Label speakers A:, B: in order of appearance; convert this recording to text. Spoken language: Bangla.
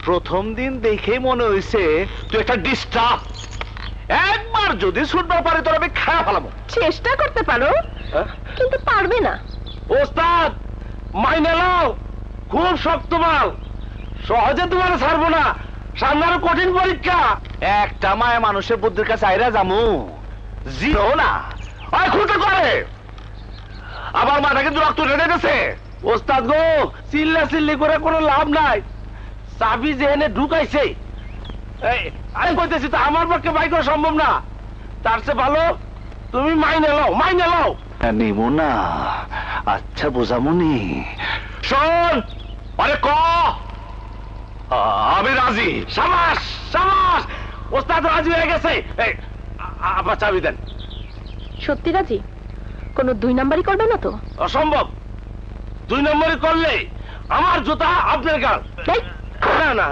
A: প্রথম দিন দেখেই মনে হইছে তুই একটা ডিস্টার্ব। একবার যদি শুনতে পারে তোর আমি খারাপ ফেলাবো।
B: চেষ্টা করতে পারো, কিন্তু পারবে না।
A: ওস্তাদ মাইনে নাও, খুব শক্ত মাল, সহজে তোমার ছাড়বো না, সামনে আরো কঠিন পরীক্ষা। একটা মায়া মানুষের বুদ্ধির কাছে আইরা জামু জিরো না খুঁটে করে আবার মাথা কিন্তু রক্ত উঠে গেছে। ওস্তাদ গো, চিল্লা চিল্লি করে কোনো লাভ নাই, চাবি যেখানে ঢুকাইছে আমি কইতেছি তো আমার পক্ষে বাই করা সম্ভব না। তার চেয়ে ভালো তুমি মাইনে লও, মাইনে লও। নিব না, আচ্ছা বোঝামুনি। শোন, আরে ক আমি রাজি। সাবাস সাবাস, ওস্তাদ রাজি হয়ে গেছে। আপনার চাবি দেন।
B: সত্যি রাজি? কোনো 2 নাম্বারই করবে না তো?
A: অসম্ভব, 2 নম্বরই করলে আমার জুতা আপনার গাল। না না